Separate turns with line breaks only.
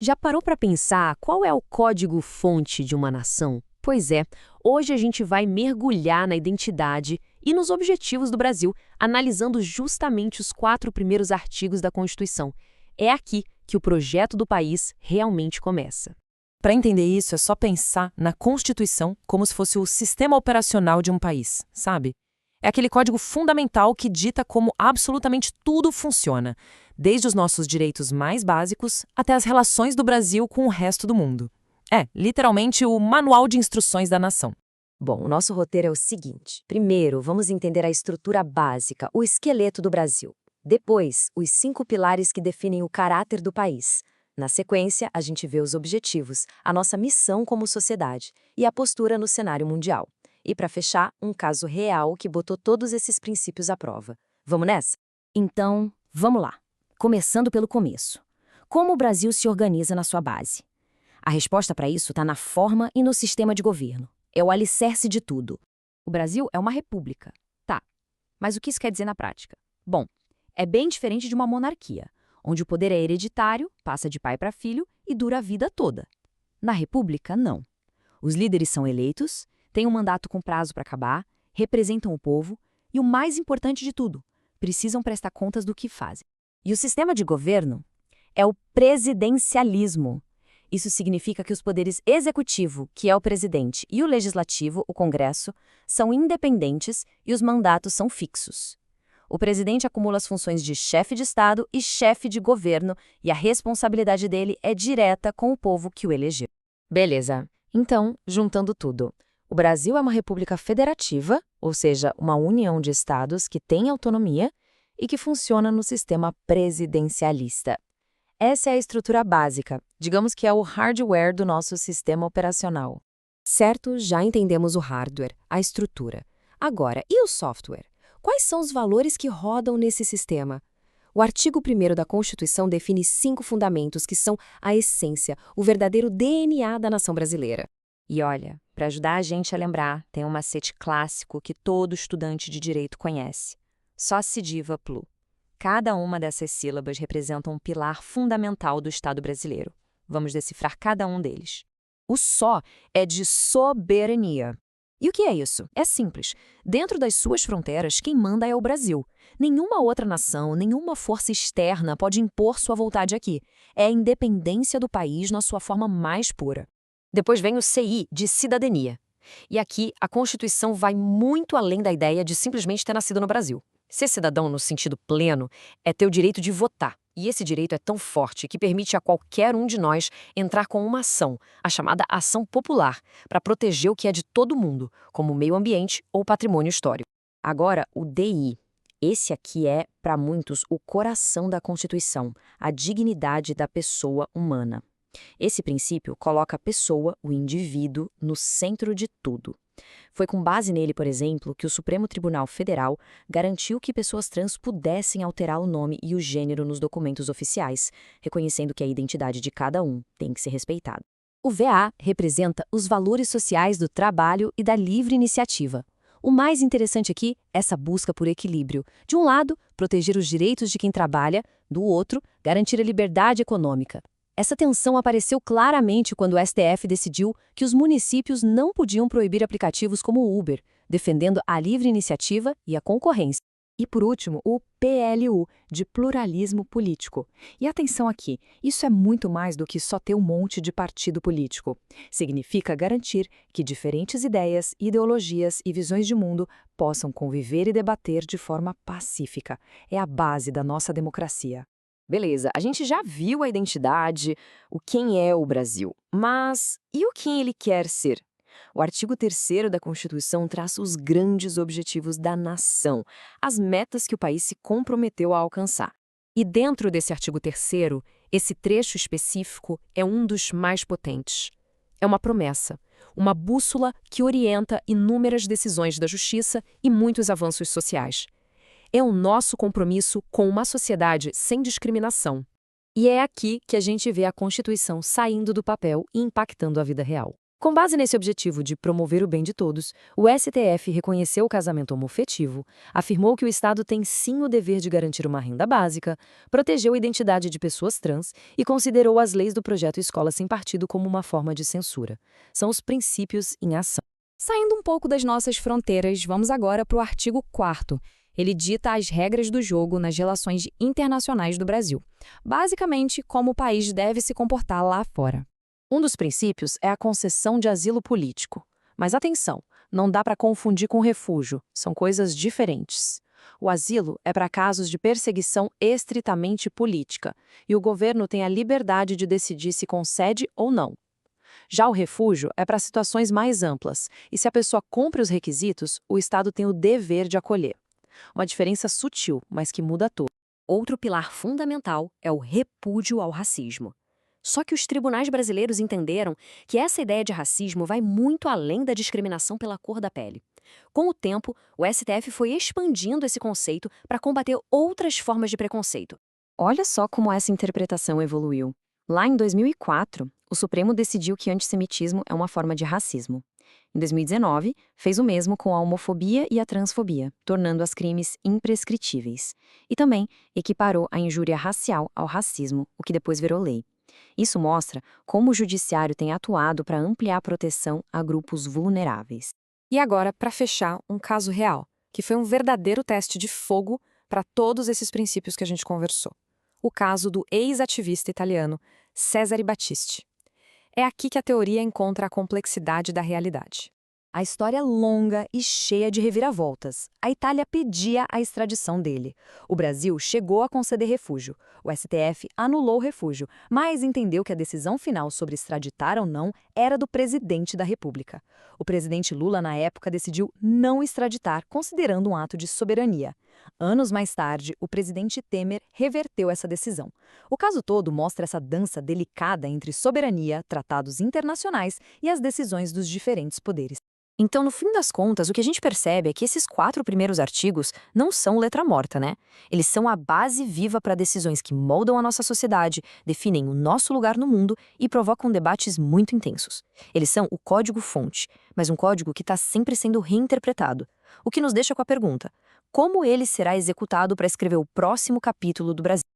Já parou para pensar qual é o código-fonte de uma nação? Pois é, hoje a gente vai mergulhar na identidade e nos objetivos do Brasil, analisando justamente os 4 primeiros artigos da Constituição. É aqui que o projeto do país realmente começa.
Para entender isso, é só pensar na Constituição como se fosse o sistema operacional de um país, sabe? É aquele código fundamental que dita como absolutamente tudo funciona, desde os nossos direitos mais básicos até as relações do Brasil com o resto do mundo. É, literalmente, o manual de instruções da nação.
Bom, o nosso roteiro é o seguinte. Primeiro, vamos entender a estrutura básica, o esqueleto do Brasil. Depois, os 5 pilares que definem o caráter do país. Na sequência, a gente vê os objetivos, a nossa missão como sociedade e a postura no cenário mundial. E para fechar, um caso real que botou todos esses princípios à prova. Vamos nessa?
Então, vamos lá. Começando pelo começo. Como o Brasil se organiza na sua base? A resposta para isso está na forma e no sistema de governo. É o alicerce de tudo.
O Brasil é uma república. Tá. Mas o que isso quer dizer na prática? Bom, é bem diferente de uma monarquia, onde o poder é hereditário, passa de pai para filho e dura a vida toda. Na república, não. Os líderes são eleitos, têm um mandato com prazo para acabar, representam o povo e, o mais importante de tudo, precisam prestar contas do que fazem.
E o sistema de governo é o presidencialismo. Isso significa que os poderes executivo, que é o presidente, e o legislativo, o Congresso, são independentes e os mandatos são fixos. O presidente acumula as funções de chefe de Estado e chefe de governo, e a responsabilidade dele é direta com o povo que o elegeu.
Beleza. Então, juntando tudo. O Brasil é uma república federativa, ou seja, uma união de estados que tem autonomia e que funciona no sistema presidencialista. Essa é a estrutura básica, digamos que é o hardware do nosso sistema operacional.
Certo, já entendemos o hardware, a estrutura. Agora, e o software? Quais são os valores que rodam nesse sistema? O artigo 1º da Constituição define 5 fundamentos que são a essência, o verdadeiro DNA da nação brasileira.
E olha, para ajudar a gente a lembrar, tem um macete clássico que todo estudante de direito conhece. Sóci diva plu. Cada uma dessas sílabas representa um pilar fundamental do Estado brasileiro. Vamos decifrar cada um deles. O só é de soberania. E o que é isso? É simples. Dentro das suas fronteiras, quem manda é o Brasil. Nenhuma outra nação, nenhuma força externa pode impor sua vontade aqui. É a independência do país na sua forma mais pura. Depois vem o CI, de cidadania. E aqui, a Constituição vai muito além da ideia de simplesmente ter nascido no Brasil. Ser cidadão no sentido pleno é ter o direito de votar. E esse direito é tão forte que permite a qualquer um de nós entrar com uma ação, a chamada ação popular, para proteger o que é de todo mundo, como o meio ambiente ou patrimônio histórico. Agora, o DI. Esse aqui é, para muitos, o coração da Constituição, a dignidade da pessoa humana. Esse princípio coloca a pessoa, o indivíduo, no centro de tudo. Foi com base nele, por exemplo, que o Supremo Tribunal Federal garantiu que pessoas trans pudessem alterar o nome e o gênero nos documentos oficiais, reconhecendo que a identidade de cada um tem que ser respeitada.
O VA representa os valores sociais do trabalho e da livre iniciativa. O mais interessante aqui é essa busca por equilíbrio. De um lado, proteger os direitos de quem trabalha, do outro, garantir a liberdade econômica. Essa tensão apareceu claramente quando o STF decidiu que os municípios não podiam proibir aplicativos como o Uber, defendendo a livre iniciativa e a concorrência.
E, por último, o PLU, de pluralismo político. E atenção aqui, isso é muito mais do que só ter um monte de partido político. Significa garantir que diferentes ideias, ideologias e visões de mundo possam conviver e debater de forma pacífica. É a base da nossa democracia.
Beleza, a gente já viu a identidade, o quem é o Brasil. Mas e o quem ele quer ser? O artigo 3º da Constituição traça os grandes objetivos da nação, as metas que o país se comprometeu a alcançar.
E dentro desse artigo 3º, esse trecho específico é um dos mais potentes. É uma promessa, uma bússola que orienta inúmeras decisões da justiça e muitos avanços sociais. É o nosso compromisso com uma sociedade sem discriminação.
E é aqui que a gente vê a Constituição saindo do papel e impactando a vida real.
Com base nesse objetivo de promover o bem de todos, o STF reconheceu o casamento homoafetivo, afirmou que o Estado tem sim o dever de garantir uma renda básica, protegeu a identidade de pessoas trans e considerou as leis do projeto Escola Sem Partido como uma forma de censura. São os princípios em ação.
Saindo um pouco das nossas fronteiras, vamos agora para o artigo 4º. Ele dita as regras do jogo nas relações internacionais do Brasil. Basicamente, como o país deve se comportar lá fora.
Um dos princípios é a concessão de asilo político. Mas atenção, não dá para confundir com refúgio, são coisas diferentes. O asilo é para casos de perseguição estritamente política, e o governo tem a liberdade de decidir se concede ou não. Já o refúgio é para situações mais amplas, e se a pessoa cumpre os requisitos, o Estado tem o dever de acolher. Uma diferença sutil, mas que muda tudo.
Outro pilar fundamental é o repúdio ao racismo. Só que os tribunais brasileiros entenderam que essa ideia de racismo vai muito além da discriminação pela cor da pele. Com o tempo, o STF foi expandindo esse conceito para combater outras formas de preconceito. Olha só como essa interpretação evoluiu. Lá em 2004, o Supremo decidiu que antissemitismo é uma forma de racismo. Em 2019, fez o mesmo com a homofobia e a transfobia, tornando-as crimes imprescritíveis. E também equiparou a injúria racial ao racismo, o que depois virou lei. Isso mostra como o judiciário tem atuado para ampliar a proteção a grupos vulneráveis.
E agora, para fechar, um caso real, que foi um verdadeiro teste de fogo para todos esses princípios que a gente conversou. O caso do ex-ativista italiano Cesare Battisti. É aqui que a teoria encontra a complexidade da realidade.
A história é longa e cheia de reviravoltas. A Itália pedia a extradição dele. O Brasil chegou a conceder refúgio. O STF anulou o refúgio, mas entendeu que a decisão final sobre extraditar ou não era do presidente da República. O presidente Lula, na época, decidiu não extraditar, considerando um ato de soberania. Anos mais tarde, o presidente Temer reverteu essa decisão. O caso todo mostra essa dança delicada entre soberania, tratados internacionais e as decisões dos diferentes poderes.
Então, no fim das contas, o que a gente percebe é que esses 4 primeiros artigos não são letra morta, né? Eles são a base viva para decisões que moldam a nossa sociedade, definem o nosso lugar no mundo e provocam debates muito intensos. Eles são o código-fonte, mas um código que está sempre sendo reinterpretado. O que nos deixa com a pergunta: como ele será executado para escrever o próximo capítulo do Brasil?